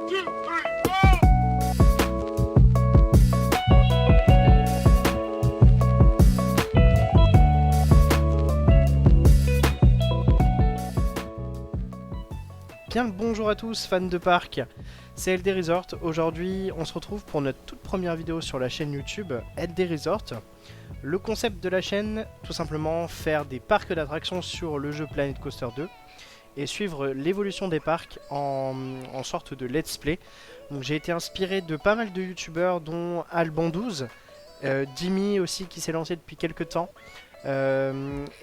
Bien le bonjour à tous fans de parc, c'est LD Resort. Aujourd'hui on se retrouve pour notre toute première vidéo sur la chaîne YouTube LD Resort. Le concept de la chaîne, tout simplement faire des parcs d'attractions sur le jeu Planet Coaster 2 et suivre l'évolution des parcs en sorte de let's play. Donc j'ai été inspiré de pas mal de youtubeurs dont Alban12, Dimmy aussi qui s'est lancé depuis quelques temps.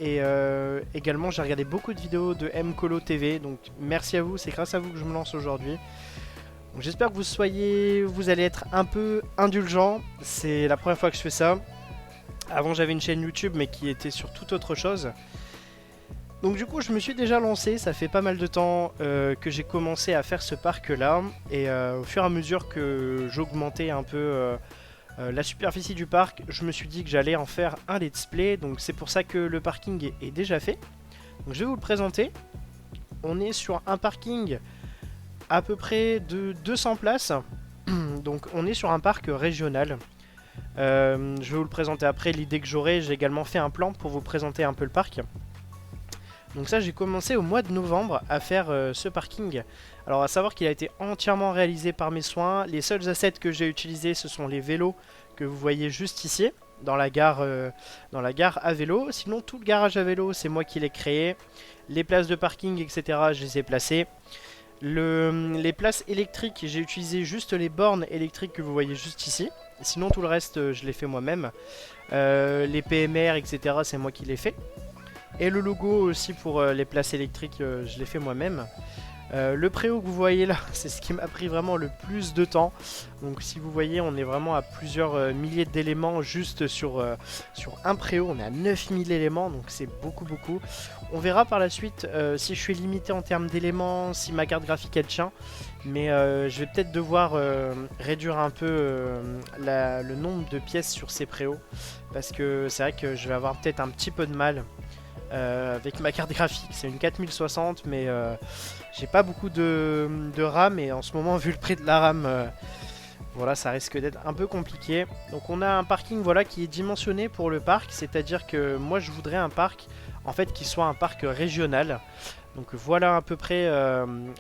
Également j'ai regardé beaucoup de vidéos de Mcolo TV, donc merci à vous, c'est grâce à vous que je me lance aujourd'hui. J'espère que vous allez être un peu indulgents, c'est la première fois que je fais ça. Avant j'avais une chaîne YouTube mais qui était sur toute autre chose. Donc du coup je me suis déjà lancé, ça fait pas mal de temps que j'ai commencé à faire ce parc là. Et au fur et à mesure que j'augmentais un peu la superficie du parc, je me suis dit que j'allais en faire un let's play. Donc c'est pour ça que le parking est déjà fait. Donc je vais vous le présenter. On est sur un parking à peu près de 200 places. Donc on est sur un parc régional. Je vais vous le présenter après, l'idée que j'aurai. J'ai également fait un plan pour vous présenter un peu le parc. Donc ça, j'ai commencé au mois de novembre à faire ce parking. Alors à savoir qu'il a été entièrement réalisé par mes soins. Les seuls assets que j'ai utilisés, ce sont les vélos que vous voyez juste ici, dans la gare à vélo. Sinon tout le garage à vélo, c'est moi qui l'ai créé. Les places de parking, etc., je les ai placées. Les places électriques, j'ai utilisé juste les bornes électriques que vous voyez juste ici. Sinon tout le reste, je l'ai fait moi-même. Les PMR, etc., c'est moi qui l'ai fait. Et le logo aussi pour les places électriques, je l'ai fait moi-même. Le préau que vous voyez là, c'est ce qui m'a pris vraiment le plus de temps. Donc si vous voyez, on est vraiment à plusieurs milliers d'éléments juste sur un préau. On est à 9000 éléments, donc c'est beaucoup. On verra par la suite si je suis limité en termes d'éléments, si ma carte graphique elle tient. Mais je vais peut-être devoir réduire un peu le nombre de pièces sur ces préaux. Parce que c'est vrai que je vais avoir peut-être un petit peu de mal. Avec ma carte graphique, c'est une 4060 mais j'ai pas beaucoup de RAM et en ce moment vu le prix de la RAM voilà, ça risque d'être un peu compliqué. Donc on a un parking voilà qui est dimensionné pour le parc, c'est à dire que moi je voudrais un parc en fait qui soit un parc régional. Donc voilà à peu près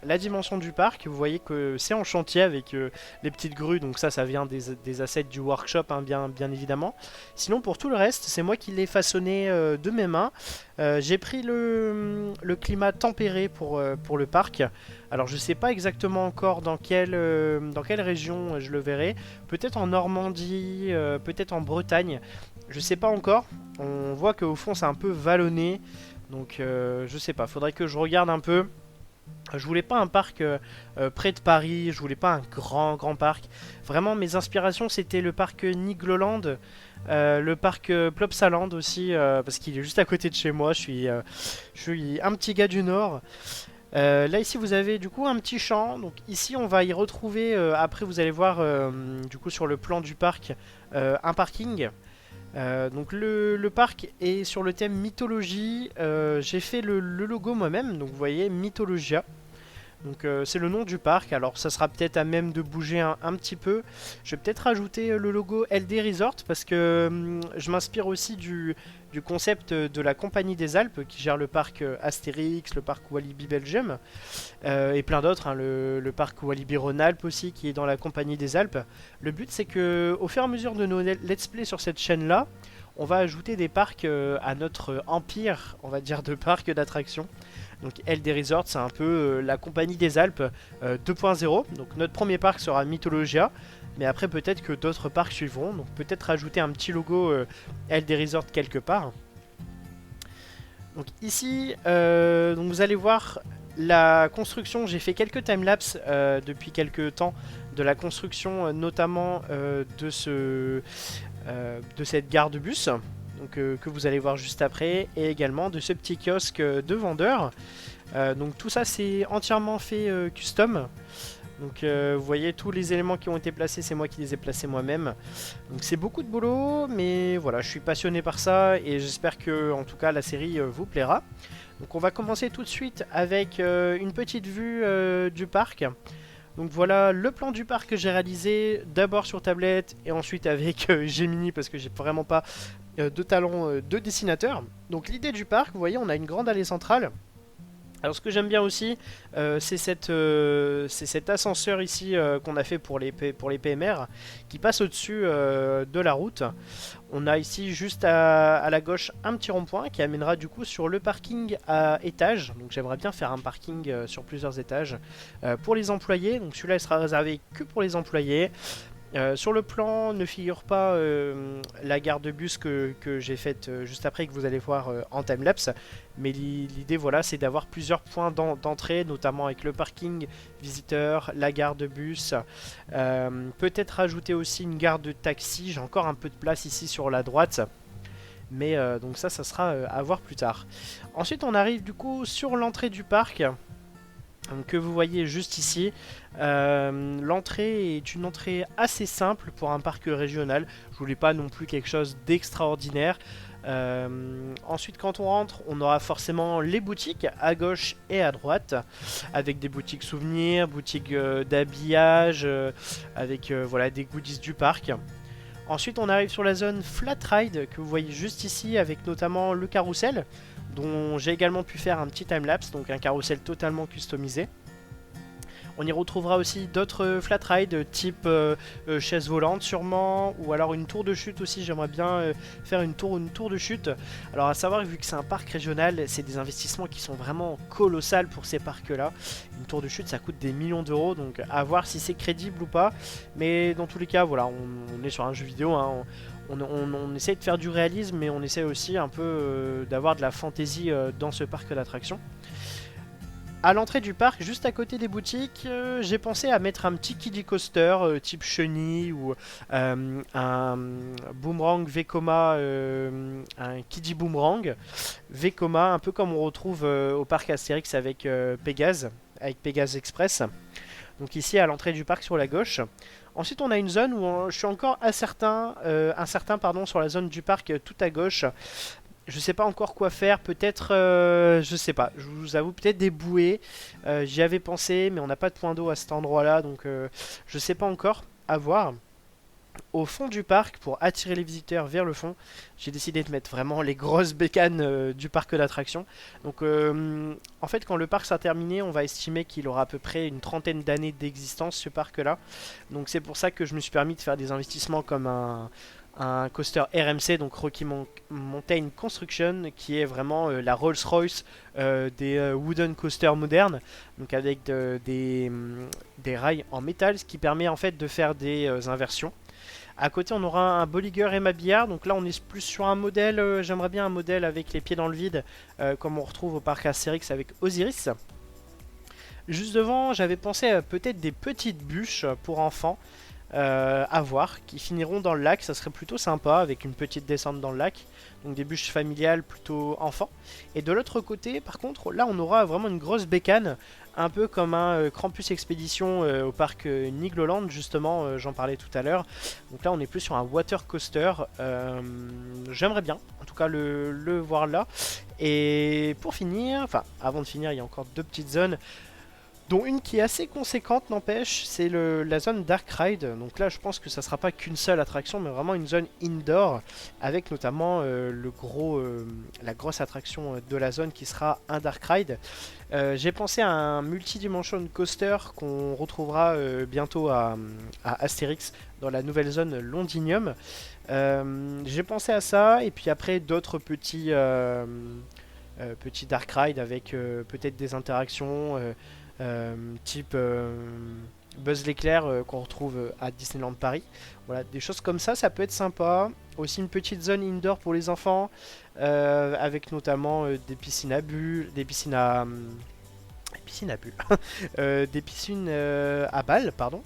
la dimension du parc. Vous voyez que c'est en chantier avec les petites grues. Donc ça vient des assets du workshop hein, bien évidemment. Sinon pour tout le reste c'est moi qui l'ai façonné de mes mains. J'ai pris le climat tempéré pour le parc. Alors je sais pas exactement encore dans quelle région je le verrai. Peut-être en Normandie, peut-être en Bretagne. Je sais pas encore. On voit qu'au fond c'est un peu vallonné. Donc je sais pas, faudrait que je regarde un peu. Je voulais pas un parc près de Paris, je voulais pas un grand parc. Vraiment mes inspirations c'était le parc Nigloland, le parc Plopsaland aussi, parce qu'il est juste à côté de chez moi, je suis un petit gars du Nord. Là ici vous avez du coup un petit champ, donc ici on va y retrouver, après vous allez voir du coup sur le plan du parc, un parking. Donc le parc est sur le thème mythologie. J'ai fait le logo moi-même, donc vous voyez Mythologia. Donc c'est le nom du parc. Alors ça sera peut-être à même de bouger un petit peu. Je vais peut-être rajouter le logo LD Resort parce que je m'inspire aussi du concept de la Compagnie des Alpes qui gère le parc Astérix, le parc Walibi Belgium et plein d'autres, hein, le parc Walibi Rhône-Alpes aussi qui est dans la Compagnie des Alpes. Le but c'est que au fur et à mesure de nos let's play sur cette chaîne là, on va ajouter des parcs à notre empire, on va dire, de parcs d'attractions. Donc LD Resort c'est un peu la Compagnie des Alpes 2.0. Donc notre premier parc sera Mythologia. Mais après peut-être que d'autres parcs suivront. Donc peut-être rajouter un petit logo LD Resort quelque part. Donc ici donc vous allez voir la construction. J'ai fait quelques timelapses depuis quelques temps de la construction notamment de cette gare de bus. Donc, que vous allez voir juste après, et également de ce petit kiosque de vendeurs. Donc tout ça c'est entièrement fait custom. Donc vous voyez tous les éléments qui ont été placés, c'est moi qui les ai placés moi-même. Donc c'est beaucoup de boulot, mais voilà, je suis passionné par ça et j'espère que en tout cas la série vous plaira. Donc on va commencer tout de suite avec une petite vue du parc. Donc voilà le plan du parc que j'ai réalisé, d'abord sur tablette et ensuite avec Gemini parce que j'ai vraiment pas de talent de dessinateur. Donc l'idée du parc, vous voyez, on a une grande allée centrale. Alors ce que j'aime bien aussi, c'est cet ascenseur ici qu'on a fait pour les PMR qui passe au-dessus de la route. On a ici juste à la gauche un petit rond-point qui amènera du coup sur le parking à étage. Donc j'aimerais bien faire un parking sur plusieurs étages pour les employés. Donc celui-là il sera réservé que pour les employés. Sur le plan ne figure pas la gare de bus que j'ai faite juste après que vous allez voir en timelapse, mais l'idée voilà c'est d'avoir plusieurs points d'entrée, notamment avec le parking visiteur, la gare de bus, peut-être rajouter aussi une gare de taxi. J'ai encore un peu de place ici sur la droite, mais donc ça sera à voir plus tard. Ensuite on arrive du coup sur l'entrée du parc que vous voyez juste ici. L'entrée est une entrée assez simple pour un parc régional. Je voulais pas non plus quelque chose d'extraordinaire. Ensuite quand on rentre on aura forcément les boutiques à gauche et à droite avec des boutiques souvenirs, boutiques d'habillage, avec voilà, des goodies du parc. Ensuite on arrive sur la zone Flat Ride que vous voyez juste ici avec notamment le carrousel dont j'ai également pu faire un petit timelapse, donc un carrousel totalement customisé. On y retrouvera aussi d'autres flat rides type chaise volante sûrement, ou alors une tour de chute aussi. J'aimerais bien faire une tour de chute. Alors à savoir, vu que c'est un parc régional, c'est des investissements qui sont vraiment colossales pour ces parcs là. Une tour de chute ça coûte des millions d'euros, donc à voir si c'est crédible ou pas. Mais dans tous les cas voilà, on est sur un jeu vidéo, hein. On essaie de faire du réalisme, mais on essaie aussi un peu d'avoir de la fantaisie dans ce parc d'attractions. À l'entrée du parc, juste à côté des boutiques, j'ai pensé à mettre un petit kiddie coaster type chenille ou un boomerang Vekoma, un kiddie boomerang Vekoma, un peu comme on retrouve au parc Astérix avec Pégase Express. Donc ici à l'entrée du parc sur la gauche. Ensuite on a une zone où je suis encore incertain sur la zone du parc tout à gauche. Je sais pas encore quoi faire, peut-être, je sais pas, je vous avoue, peut-être des bouées. J'y avais pensé, mais on n'a pas de point d'eau à cet endroit-là, donc je sais pas encore, à voir. Au fond du parc, pour attirer les visiteurs vers le fond, j'ai décidé de mettre vraiment les grosses bécanes du parc d'attractions. Donc en fait quand le parc sera terminé, on va estimer qu'il aura à peu près une trentaine d'années d'existence ce parc là. Donc c'est pour ça que je me suis permis de faire des investissements comme un coaster RMC, donc Rocky Mountain Construction, qui est vraiment la Rolls-Royce des wooden coasters modernes, donc avec des rails en métal, ce qui permet en fait de faire des inversions. À côté on aura un Bolliger et Mabillard, donc là on est plus sur un modèle, j'aimerais bien un modèle avec les pieds dans le vide, comme on retrouve au parc Astérix avec Osiris. Juste devant j'avais pensé à peut-être des petites bûches pour enfants, à voir, qui finiront dans le lac. Ça serait plutôt sympa avec une petite descente dans le lac, donc des bûches familiales plutôt enfants. Et de l'autre côté par contre là on aura vraiment une grosse bécane, un peu comme un Krampus Expédition au parc Nigloland justement, j'en parlais tout à l'heure. Donc là on est plus sur un water coaster, j'aimerais bien en tout cas le voir là. Et pour finir, enfin avant de finir, il y a encore deux petites zones, dont une qui est assez conséquente n'empêche, c'est la zone Dark Ride. Donc là je pense que ça sera pas qu'une seule attraction, mais vraiment une zone indoor, avec notamment la grosse attraction de la zone qui sera un Dark Ride. J'ai pensé à un multidimension coaster qu'on retrouvera bientôt à Astérix dans la nouvelle zone Londinium. J'ai pensé à ça, et puis après d'autres petits Dark Ride avec peut-être des interactions type Buzz l'éclair qu'on retrouve à Disneyland Paris. Voilà, des choses comme ça peut être sympa. Aussi une petite zone indoor pour les enfants, avec notamment des piscines à bulles, des piscines à bulles, des piscines à balles, pardon.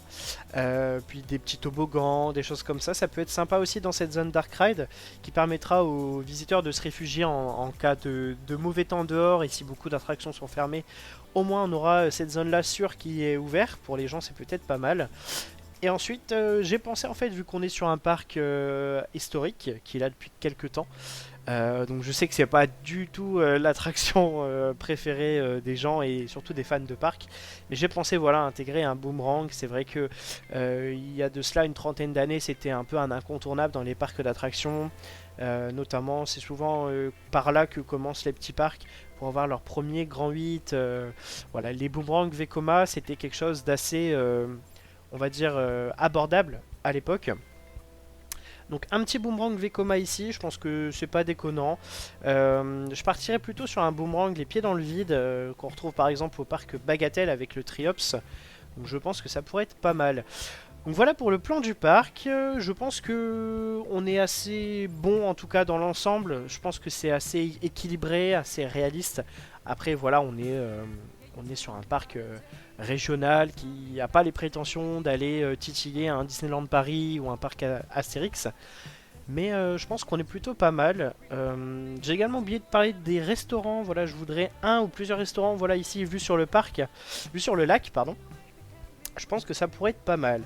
Puis des petits toboggans, des choses comme ça. Ça peut être sympa aussi dans cette zone Dark Ride, qui permettra aux visiteurs de se réfugier en cas de mauvais temps dehors, et si beaucoup d'attractions sont fermées, au moins on aura cette zone là sûre qui est ouverte. Pour les gens c'est peut-être pas mal. Et ensuite, j'ai pensé en fait, vu qu'on est sur un parc historique qui est là depuis quelques temps, donc je sais que c'est pas du tout l'attraction préférée des gens et surtout des fans de parc, mais j'ai pensé voilà intégrer un boomerang. C'est vrai que il y a de cela une trentaine d'années, c'était un peu un incontournable dans les parcs d'attractions. Notamment, c'est souvent par là que commencent les petits parcs pour avoir leur premier grand 8. Voilà, les boomerangs Vekoma, c'était quelque chose d'assez, on va dire, abordable à l'époque. Donc un petit boomerang Vekoma ici, je pense que c'est pas déconnant. Je partirais plutôt sur un boomerang les pieds dans le vide, qu'on retrouve par exemple au parc Bagatelle avec le Triops. Donc je pense que ça pourrait être pas mal. Donc voilà pour le plan du parc. Je pense que on est assez bon en tout cas dans l'ensemble. Je pense que c'est assez équilibré, assez réaliste. Après voilà, on est sur un parc régional qui n'a pas les prétentions d'aller titiller un Disneyland Paris ou un parc Astérix. Mais je pense qu'on est plutôt pas mal. J'ai également oublié de parler des restaurants. Voilà, je voudrais un ou plusieurs restaurants. Voilà ici, vu sur le parc, vu sur le lac, pardon. Je pense que ça pourrait être pas mal.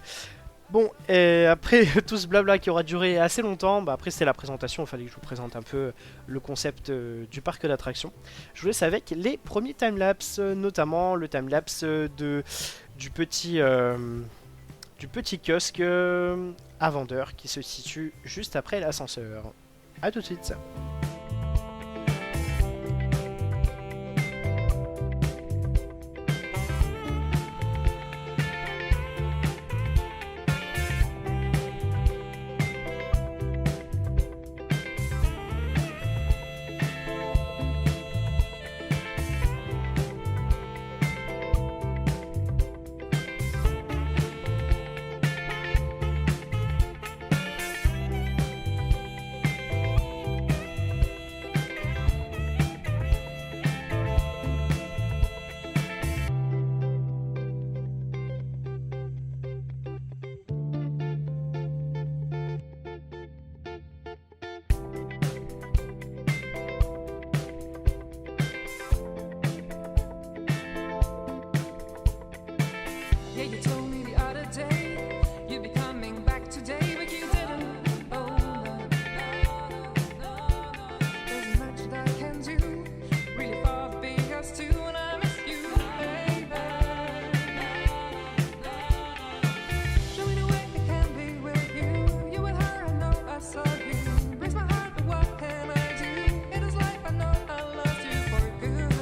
Bon, et après tout ce blabla qui aura duré assez longtemps, bah après c'était la présentation, il fallait que je vous présente un peu le concept du parc d'attractions. Je vous laisse avec les premiers timelapses, notamment le timelapse du petit kiosque à vendeur qui se situe juste après l'ascenseur. A tout de suite. Yeah, you told me the other day you'd be coming back today, but you didn't. Oh no, there's much that I can do. Really far being us two, and I miss you, baby. Show me the way I can be with you. You with her, I know I saw you. Breaks my heart, but what can I do? It is life, I know I lost you for good.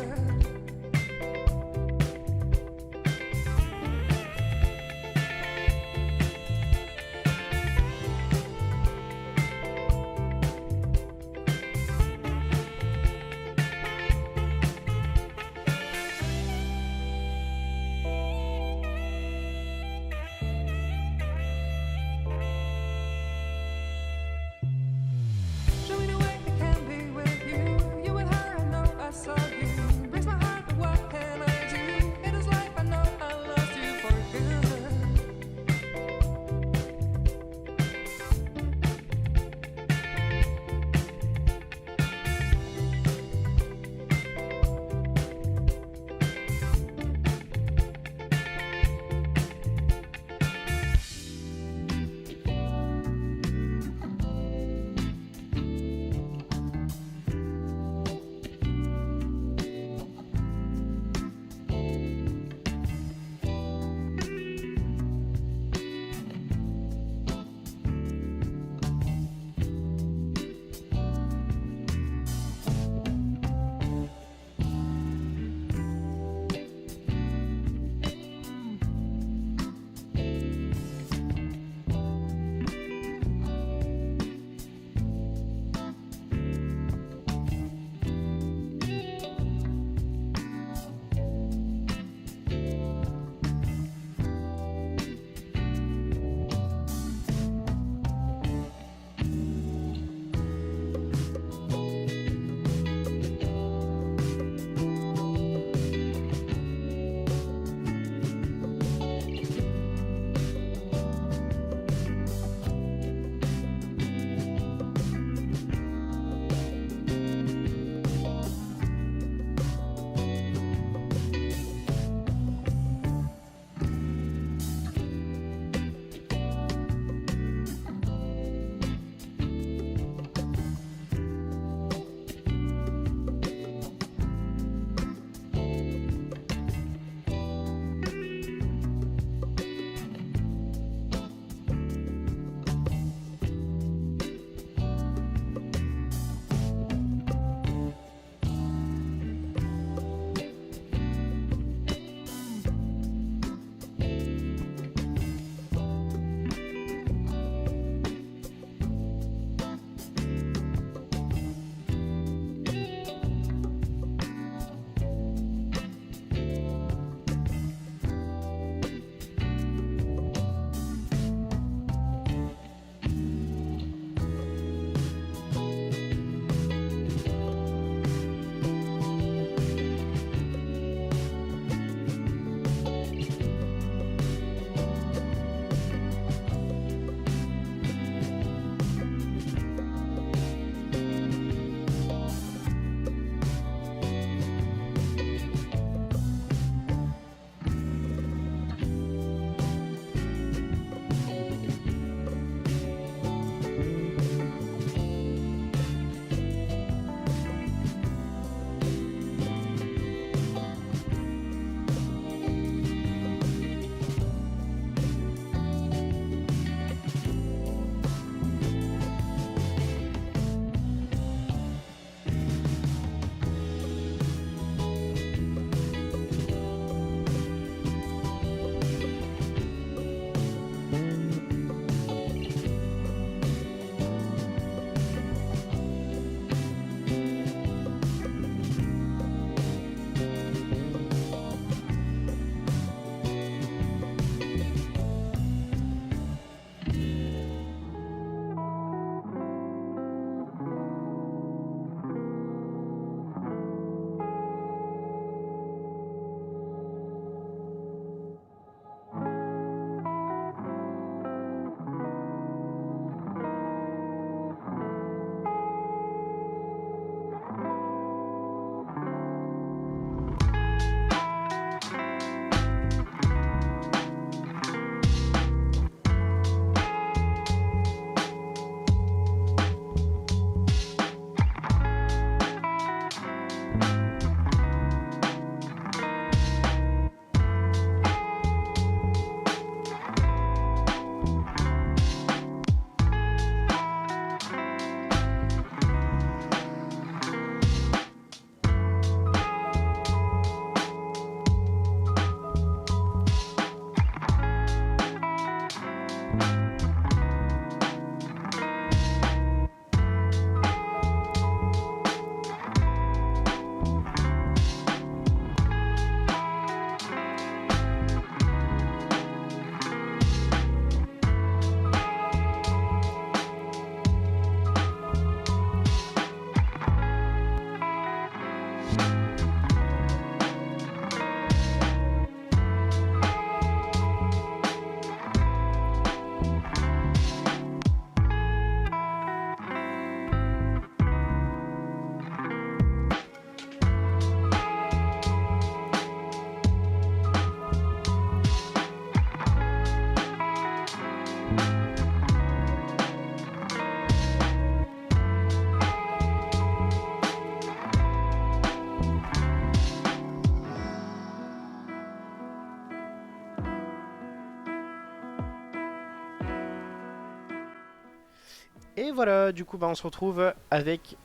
Et voilà, du coup, bah, on se retrouve avec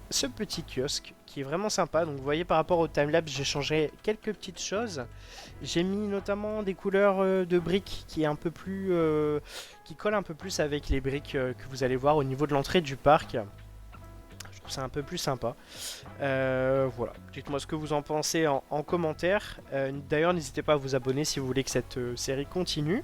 ce petit kiosque qui est vraiment sympa. Donc vous voyez par rapport au timelapse, j'ai changé quelques petites choses. J'ai mis notamment des couleurs de briques qui est un peu plus qui collent un peu plus avec les briques que vous allez voir au niveau de l'entrée du parc. Je trouve ça un peu plus sympa. Voilà, dites-moi ce que vous en pensez en commentaire. D'ailleurs, n'hésitez pas à vous abonner si vous voulez que cette série continue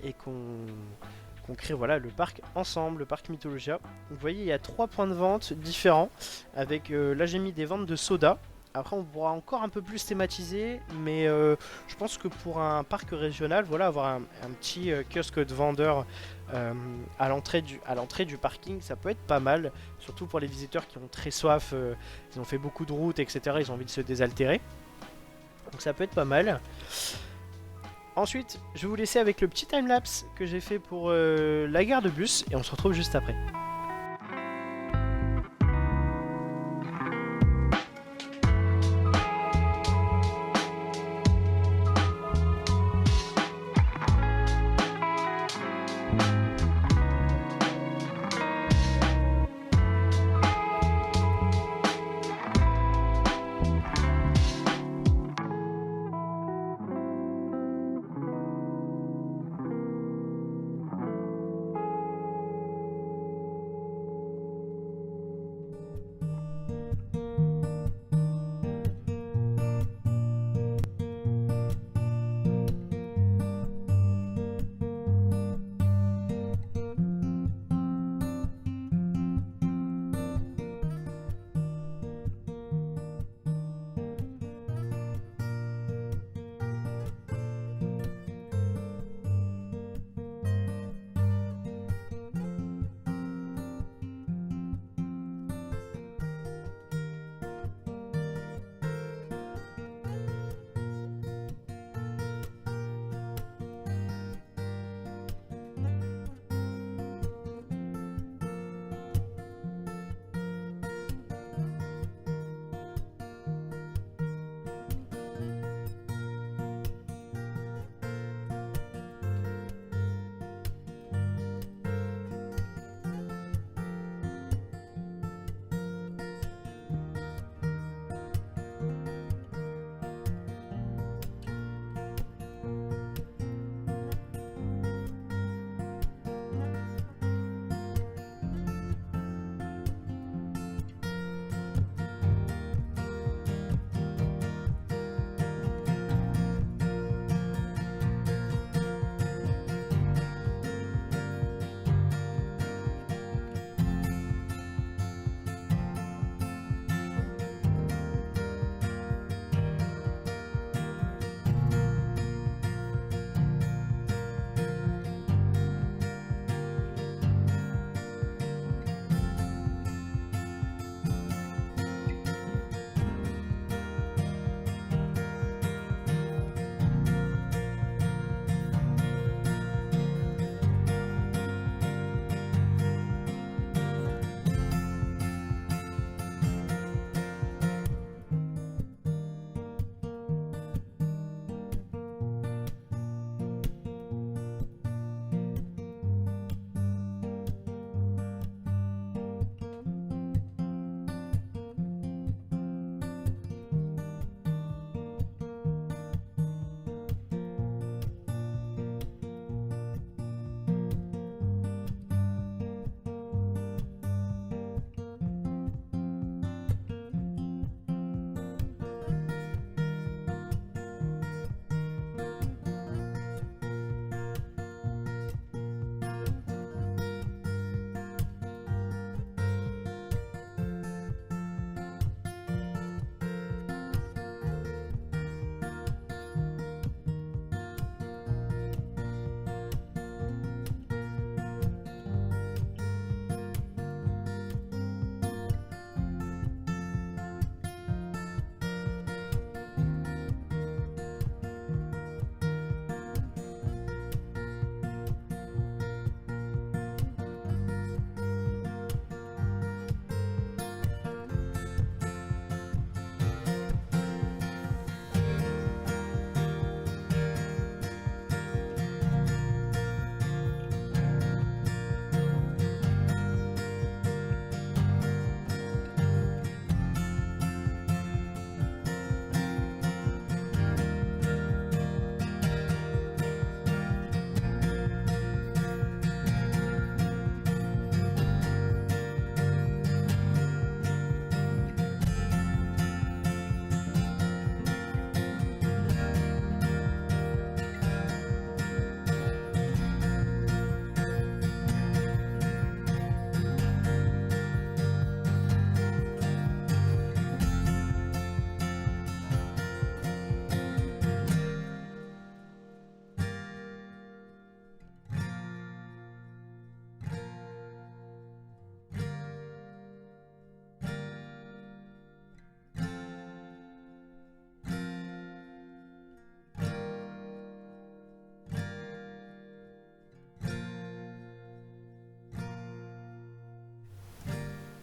et qu'on crée voilà, le parc ensemble, le parc Mythologia. Vous voyez, il y a 3 points de vente différents. Avec là, j'ai mis des ventes de soda. Après, on pourra encore un peu plus thématiser, mais je pense que pour un parc régional, voilà, avoir un petit kiosque de vendeurs à l'entrée du parking, ça peut être pas mal, surtout pour les visiteurs qui ont très soif, ils ont fait beaucoup de routes, etc. Ils ont envie de se désaltérer, donc ça peut être pas mal. Ensuite, je vais vous laisser avec le petit timelapse que j'ai fait pour la gare de bus, et on se retrouve juste après.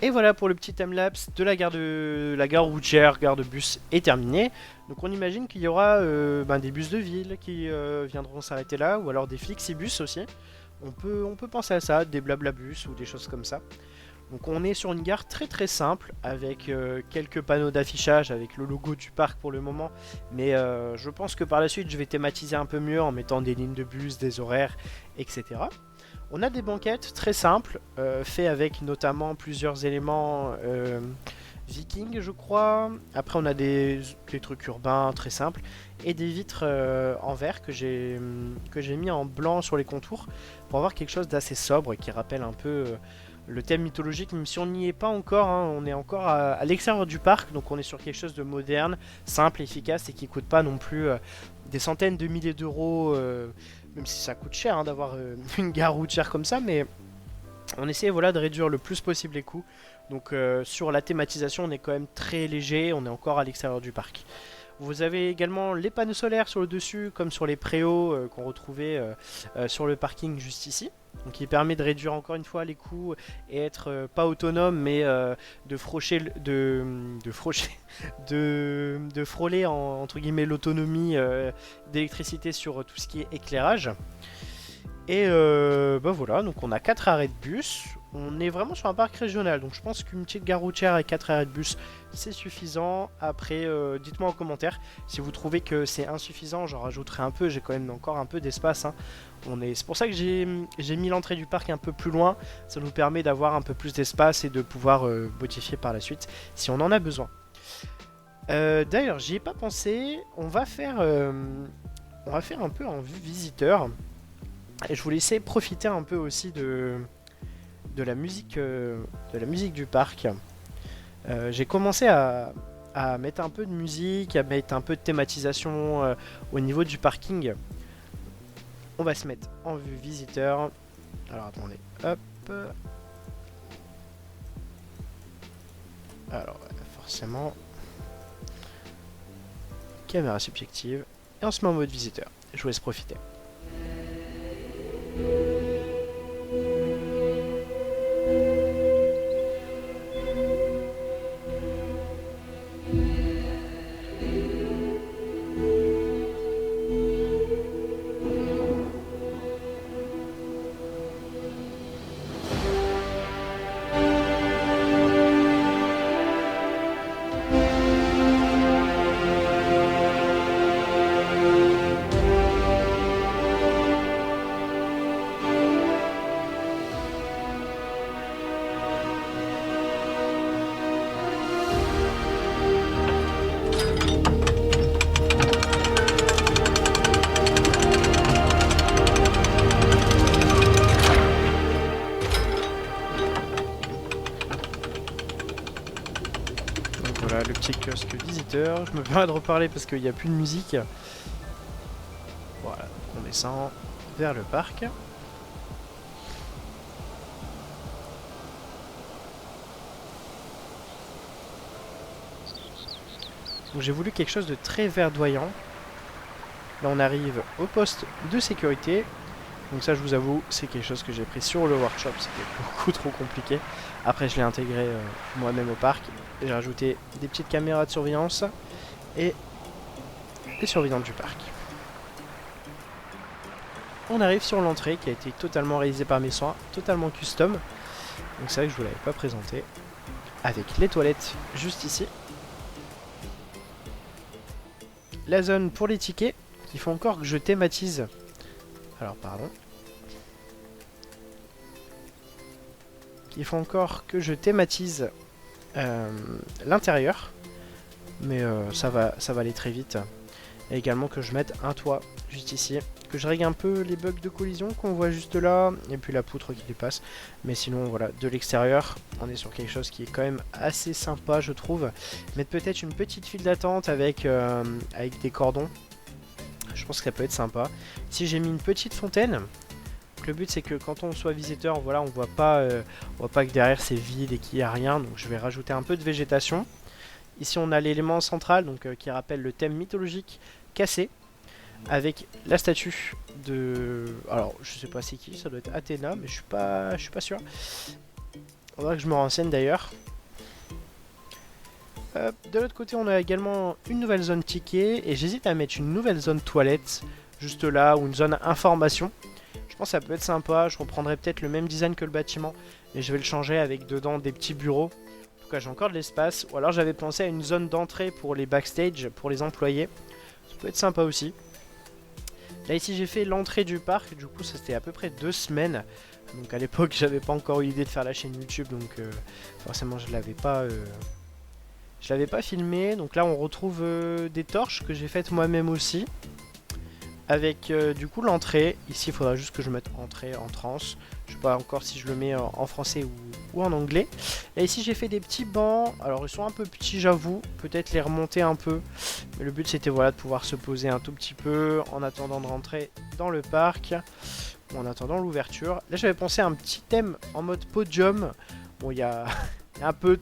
Et voilà pour le petit timelapse de la gare routière, gare de bus est terminé. Donc on imagine qu'il y aura des bus de ville qui viendront s'arrêter là, ou alors des flixibus aussi. On peut penser à ça, des blablabus ou des choses comme ça. Donc on est sur une gare très très simple avec quelques panneaux d'affichage avec le logo du parc pour le moment. Mais je pense que par la suite je vais thématiser un peu mieux en mettant des lignes de bus, des horaires, etc. On a des banquettes très simples, faits avec notamment plusieurs éléments vikings, je crois. Après, on a des trucs urbains très simples et des vitres en verre que j'ai mis en blanc sur les contours pour avoir quelque chose d'assez sobre qui rappelle un peu le thème mythologique, même si on n'y est pas encore. Hein, on est encore à l'extérieur du parc, donc on est sur quelque chose de moderne, simple, efficace et qui coûte pas non plus des centaines de milliers d'euros. Même si ça coûte cher hein, d'avoir une gare routière comme ça, mais on essaie voilà, de réduire le plus possible les coûts. Donc sur la thématisation, on est quand même très léger, on est encore à l'extérieur du parc. Vous avez également les panneaux solaires sur le dessus, comme sur les préaux qu'on retrouvait sur le parking juste ici. Donc qui permet de réduire encore une fois les coûts et être pas autonome, mais de frôler entre guillemets l'autonomie d'électricité sur tout ce qui est éclairage. Et voilà, donc on a 4 arrêts de bus. On est vraiment sur un parc régional, donc je pense qu'une petite gare routière avec 4 arrêts de bus, c'est suffisant. Après, dites-moi en commentaire si vous trouvez que c'est insuffisant, j'en rajouterai un peu, j'ai quand même encore un peu d'espace. Hein. C'est pour ça que j'ai mis l'entrée du parc un peu plus loin, ça nous permet d'avoir un peu plus d'espace et de pouvoir modifier par la suite si on en a besoin. D'ailleurs, j'y ai pas pensé, on va faire un peu en vue visiteur. Et je vous laissais profiter un peu aussi de la musique du parc. J'ai commencé à mettre un peu de musique, à mettre un peu de thématisation au niveau du parking. On va se mettre en vue visiteur. Alors attendez, hop. Alors forcément, caméra subjective. Et on se met en mode visiteur. Je vous laisse profiter. Voilà le petit kiosque visiteur. Je me permets de reparler parce qu'il n'y a plus de musique. Voilà, on descend vers le parc. Donc j'ai voulu quelque chose de très verdoyant. Là on arrive au poste de sécurité. Donc ça je vous avoue c'est quelque chose que j'ai pris sur le workshop, c'était beaucoup trop compliqué. Après je l'ai intégré moi-même au parc. J'ai rajouté des petites caméras de surveillance et les surveillants du parc. On arrive sur l'entrée qui a été totalement réalisée par mes soins, totalement custom. Donc c'est vrai que je vous l'avais pas présenté. Avec les toilettes juste ici. La zone pour les tickets. Il faut encore que je thématise. Alors pardon. Il faut encore que je thématise l'intérieur. Mais ça va aller très vite. Et également que je mette un toit juste ici. Que je règle un peu les bugs de collision qu'on voit juste là. Et puis la poutre qui dépasse. Mais sinon voilà, de l'extérieur, on est sur quelque chose qui est quand même assez sympa je trouve. Mettre peut-être une petite file d'attente avec des cordons. Je pense que ça peut être sympa. Ici j'ai mis une petite fontaine. Donc, le but c'est que quand on soit visiteur, voilà, on voit pas que derrière c'est vide et qu'il n'y a rien. Donc je vais rajouter un peu de végétation. Ici on a l'élément central donc, qui rappelle le thème mythologique cassé. Avec la statue de... Alors je sais pas c'est qui, ça doit être Athéna mais je suis pas sûr. Faudra que je me renseigne d'ailleurs. De l'autre côté, on a également une nouvelle zone ticket et j'hésite à mettre une nouvelle zone toilette juste là ou une zone information. Je pense que ça peut être sympa. Je reprendrai peut-être le même design que le bâtiment, mais je vais le changer avec dedans des petits bureaux. En tout cas, j'ai encore de l'espace. Ou alors j'avais pensé à une zone d'entrée pour les backstage, pour les employés. Ça peut être sympa aussi. Là ici j'ai fait l'entrée du parc, du coup ça c'était à peu près 2 semaines. Donc à l'époque j'avais pas encore eu l'idée de faire la chaîne YouTube, donc forcément je l'avais pas filmé. Donc là on retrouve des torches que j'ai faites moi-même aussi. Avec du coup l'entrée, ici il faudra juste que je mette entrée en trans. Je sais pas encore si je le mets en français ou en anglais. Là ici j'ai fait des petits bancs, alors ils sont un peu petits j'avoue, peut-être les remonter un peu. Mais le but c'était voilà de pouvoir se poser un tout petit peu en attendant de rentrer dans le parc. Ou en attendant l'ouverture. Là j'avais pensé à un petit thème en mode podium. Bon il y a un peu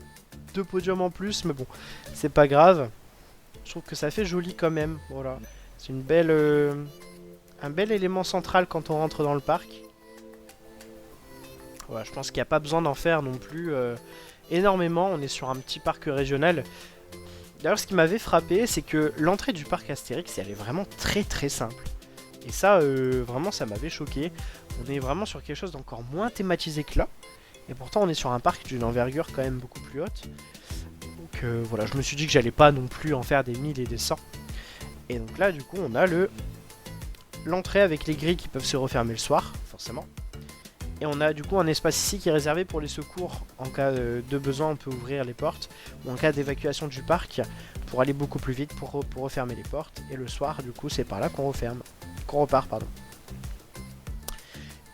de podium en plus mais bon c'est pas grave. Je trouve que ça fait joli quand même, voilà. C'est une belle, un bel élément central quand on rentre dans le parc. Voilà, je pense qu'il n'y a pas besoin d'en faire non plus énormément. On est sur un petit parc régional. D'ailleurs, ce qui m'avait frappé, c'est que l'entrée du parc Astérix, elle est vraiment très très simple. Et ça, vraiment, ça m'avait choqué. On est vraiment sur quelque chose d'encore moins thématisé que là. Et pourtant, on est sur un parc d'une envergure quand même beaucoup plus haute. Donc voilà, je me suis dit que j'allais pas non plus en faire des 1000 et des 100. Et donc là, du coup, on a l'entrée avec les grilles qui peuvent se refermer le soir, forcément. Et on a du coup un espace ici qui est réservé pour les secours. En cas de besoin, on peut ouvrir les portes. Ou en cas d'évacuation du parc, pour aller beaucoup plus vite, pour refermer les portes. Et le soir, du coup, c'est par là qu'on repart, pardon.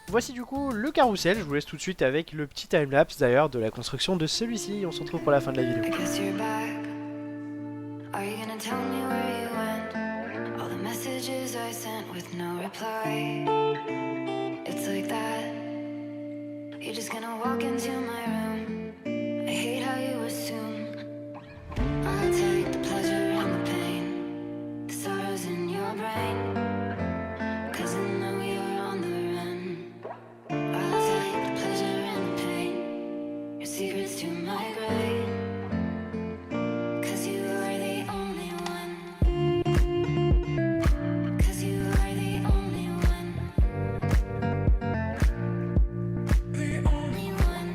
Voici du coup le carrousel. Je vous laisse tout de suite avec le petit timelapse d'ailleurs de la construction de celui-ci. On se retrouve pour la fin de la vidéo. I guess you're back. Are you gonna tell me where you went? All the messages I sent with no reply. It's like that. You're just gonna walk into my room. I hate how you assume I'll take the pleasure and the pain, the sorrows in your brain. 'Cause I know you're on the run. I'll take the pleasure and the pain, your secrets to my grave. 'Cause you are the only one. 'Cause you are the only one. The only one.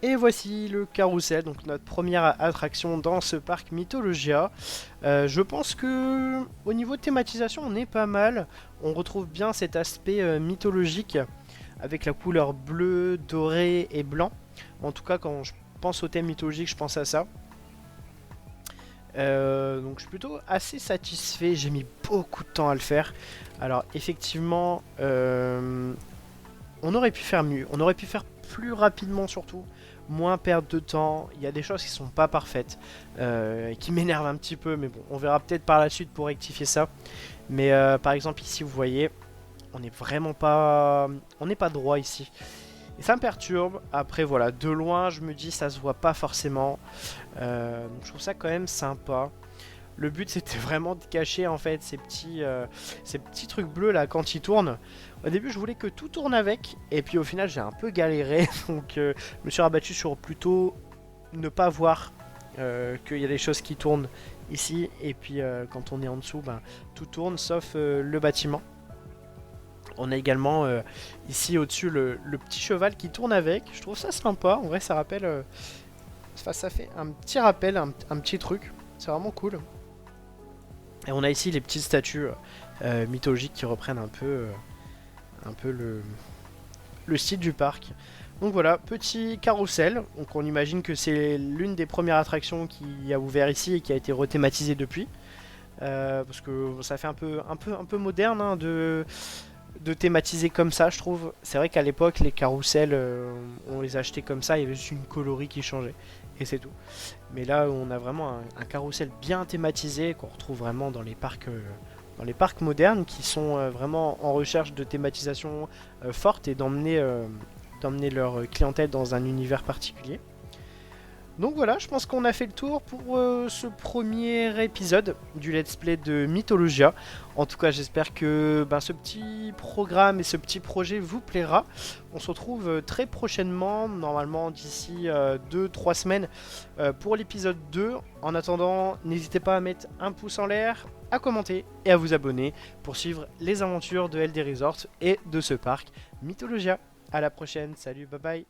Et voici le carrousel, donc notre première attraction dans ce parc Mythologia. Je pense que au niveau de thématisation, on est pas mal. On retrouve bien cet aspect mythologique avec la couleur bleu, doré et blanc. En tout cas, quand je pense au thème mythologique, je pense à ça. Donc je suis plutôt assez satisfait. J'ai mis beaucoup de temps à le faire. Alors effectivement, on aurait pu faire mieux. On aurait pu faire plus rapidement surtout. Moins perdre de temps. Il y a des choses qui sont pas parfaites, qui m'énervent un petit peu, mais bon, on verra peut-être par la suite pour rectifier ça. Mais par exemple ici, vous voyez, on n'est vraiment pas, on n'est pas droit ici, et ça me perturbe. Après voilà, de loin, je me dis ça se voit pas forcément. Donc je trouve ça quand même sympa. Le but c'était vraiment de cacher en fait ces petits trucs bleus là quand ils tournent. Au début je voulais que tout tourne avec, et puis au final j'ai un peu galéré, donc je me suis rabattu sur plutôt ne pas voir qu'il y a des choses qui tournent ici, et puis quand on est en dessous, ben, tout tourne sauf le bâtiment. On a également ici au-dessus le petit cheval qui tourne avec, je trouve ça sympa, en vrai ça rappelle, enfin, ça fait un petit rappel, un petit truc, c'est vraiment cool. Et on a ici les petites statues mythologiques qui reprennent un peu le style du parc. Donc voilà, petit carrousel. Donc on imagine que c'est l'une des premières attractions qui a ouvert ici et qui a été rethématisée depuis. Parce que ça fait un peu moderne hein, de thématiser comme ça, je trouve. C'est vrai qu'à l'époque, les carousels, on les achetait comme ça, il y avait juste une coloris qui changeait. Et c'est tout. Mais là, on a vraiment un carrousel bien thématisé qu'on retrouve vraiment dans les parcs modernes qui sont vraiment en recherche de thématisation forte et d'emmener leur clientèle dans un univers particulier. Donc voilà, je pense qu'on a fait le tour pour ce premier épisode du Let's Play de Mythologia. En tout cas, j'espère que ce petit programme et ce petit projet vous plaira. On se retrouve très prochainement, normalement d'ici 2-3 semaines, pour l'épisode 2. En attendant, n'hésitez pas à mettre un pouce en l'air, à commenter et à vous abonner pour suivre les aventures de LD Resort et de ce parc Mythologia. A la prochaine, salut, bye bye.